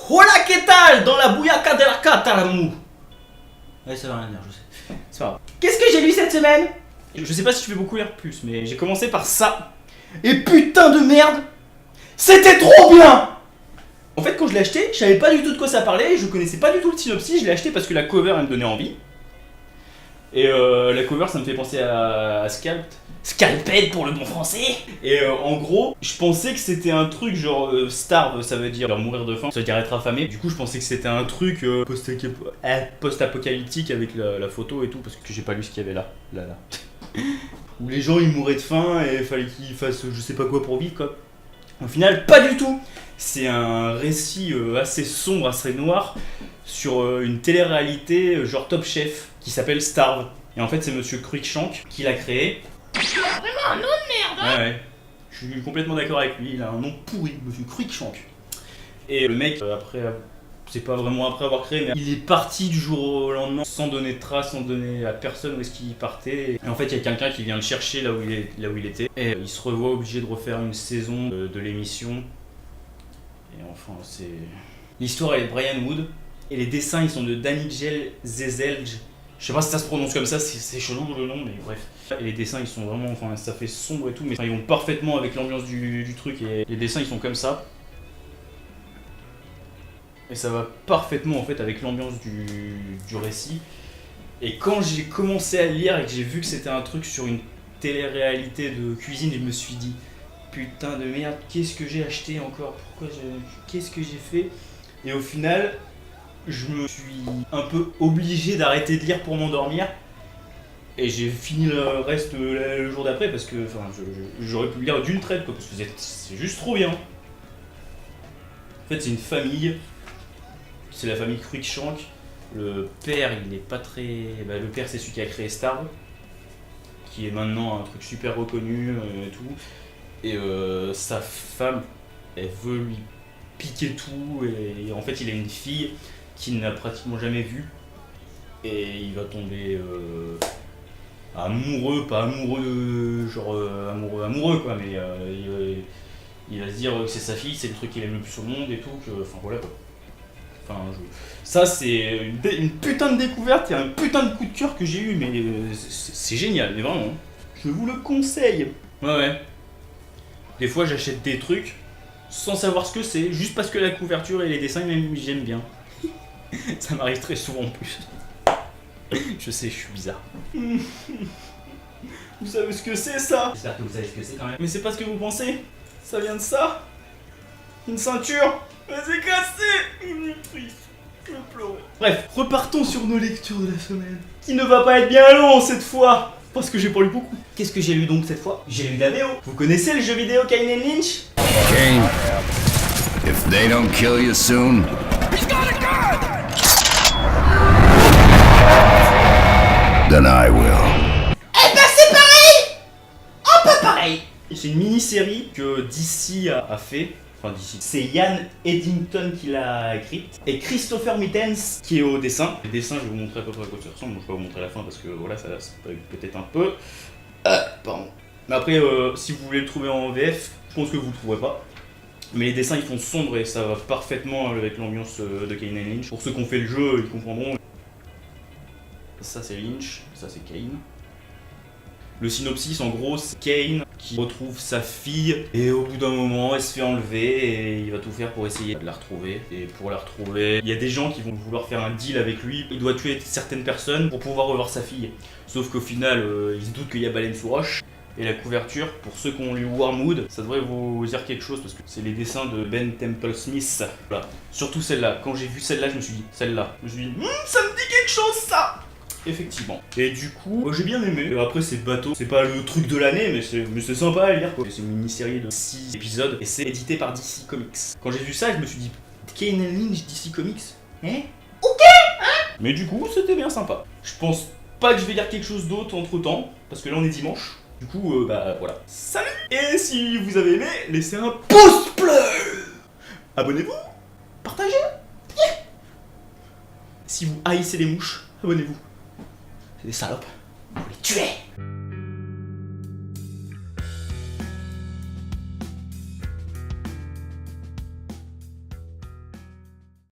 Hola, que tal? Dans la bouillaka de la Cataramou. Ouais, ça va rien dire, je sais. C'est pas grave. Qu'est-ce que j'ai lu cette semaine? Je sais pas si je vais beaucoup lire plus, mais j'ai commencé par ça. Et putain de merde, c'était trop bien! En fait, quand je l'ai acheté, je savais pas du tout de quoi ça parlait, je connaissais pas du tout le synopsis, je l'ai acheté parce que la cover elle me donnait envie. Et la cover ça me fait penser à Scalped pour le bon français. Et en gros, je pensais que c'était un truc genre starve, ça veut dire mourir de faim, ça veut dire être affamé. Du coup, je pensais que c'était un truc post-apocalyptique avec la photo et tout, parce que j'ai pas lu ce qu'il y avait là. Où les gens ils mouraient de faim et il fallait qu'ils fassent je sais pas quoi pour vivre quoi. Au final, pas du tout. C'est un récit assez sombre, assez noir sur une télé-réalité genre Top Chef qui s'appelle Starve. Et en fait, c'est monsieur Cruikshank qui l'a créé. Vraiment un nom de merde, hein. Ouais. Je suis complètement d'accord avec lui, il a un nom pourri, monsieur Cruikshank. Et le mec, après, c'est pas vraiment après avoir créé, mais il est parti du jour au lendemain sans donner de traces, sans donner à personne où est-ce qu'il partait. Et en fait, il y a quelqu'un qui vient le chercher là où il était. Et il se revoit obligé de refaire une saison de l'émission. Et enfin, c'est... L'histoire, elle est de Brian Wood. Et les dessins, ils sont de Danijel Zezelj. Je sais pas si ça se prononce comme ça, c'est chelou le nom, mais bref. Et les dessins, ils sont vraiment... Enfin, ça fait sombre et tout, mais ils vont parfaitement avec l'ambiance du truc. Et les dessins, ils sont comme ça. Et ça va parfaitement en fait avec l'ambiance du récit. Et quand j'ai commencé à lire et que j'ai vu que c'était un truc sur une télé-réalité de cuisine, je me suis dit putain de merde, qu'est-ce que j'ai acheté encore? Qu'est-ce que j'ai fait? Et au final, je me suis un peu obligé d'arrêter de lire pour m'endormir. Et j'ai fini le reste le jour d'après parce que j'aurais pu le lire d'une traite quoi, parce que c'est juste trop bien. En fait, c'est une famille. C'est la famille Cruikshank. Le père, il n'est pas très... le père, c'est celui qui a créé Starve, qui est maintenant un truc super reconnu et tout. Et sa femme, elle veut lui piquer tout. Et en fait, il a une fille qu'il n'a pratiquement jamais vue. Et il va tomber amoureux, pas amoureux, genre amoureux quoi, mais il va se dire que c'est sa fille, c'est le truc qu'il aime le plus au monde et tout. Enfin voilà quoi. Ça c'est une putain de découverte et un putain de coup de cœur que j'ai eu, mais c'est génial, mais vraiment, je vous le conseille. Ouais. Des fois j'achète des trucs sans savoir ce que c'est, juste parce que la couverture et les dessins j'aime bien. Ça m'arrive très souvent en plus. Je sais, je suis bizarre. Vous savez ce que c'est ça? J'espère que vous savez ce que c'est quand même. Mais c'est pas ce que vous pensez. Ça vient de ça. Une ceinture. Mais c'est cassé. Je pleure. Bref, repartons sur nos lectures de la semaine. Qui ne va pas être bien long cette fois. Parce que j'ai pas lu beaucoup. Qu'est-ce que j'ai lu donc cette fois? J'ai lu de la VO. Vous connaissez le jeu vidéo Kane and Lynch? Kane, if they don't kill you soon, then I will. Eh ben c'est pareil. Un peu pareil. C'est une mini-série que DC a fait. Enfin DC. C'est Ian Eddington qui l'a écrite. Et Christopher Mittens qui est au dessin. Les dessins, je vais vous montrer à peu près à quoi ça ressemble. Bon, je vais pas vous montrer la fin parce que voilà, ça peut-être un peu. Pardon. Mais après, si vous voulez le trouver en VF, je pense que vous le trouverez pas. Mais les dessins ils font sombre et ça va parfaitement avec l'ambiance de Kane and Lynch. Pour ceux qui ont fait le jeu, ils comprendront. Ça c'est Lynch, ça c'est Kane. Le synopsis en gros c'est Kane qui retrouve sa fille et au bout d'un moment elle se fait enlever et il va tout faire pour essayer de la retrouver. Et pour la retrouver, il y a des gens qui vont vouloir faire un deal avec lui. Il doit tuer certaines personnes pour pouvoir revoir sa fille. Sauf qu'au final il se doute qu'il y a baleine sous roche. Et la couverture, pour ceux qui ont lu Wormwood, ça devrait vous dire quelque chose parce que c'est les dessins de Ben Temple Smith. Voilà. Surtout celle-là. Quand j'ai vu celle-là, je me suis dit, celle-là. Je me suis dit, ça me dit quelque chose ça. Effectivement. Et du coup, j'ai bien aimé. Et après, c'est bateau. C'est pas le truc de l'année, mais c'est sympa à lire quoi. C'est une mini-série de 6 épisodes et c'est édité par DC Comics. Quand j'ai vu ça, je me suis dit, Kane and Lynch, DC Comics. Hein? Ok, hein. Mais du coup, c'était bien sympa. Je pense pas que je vais lire quelque chose d'autre entre temps, parce que là on est dimanche. Du coup, voilà. Salut! Et si vous avez aimé, laissez un pouce bleu! Abonnez-vous! Partagez! Yeah. Si vous haïssez les mouches, abonnez-vous. C'est des salopes. Vous les tuez!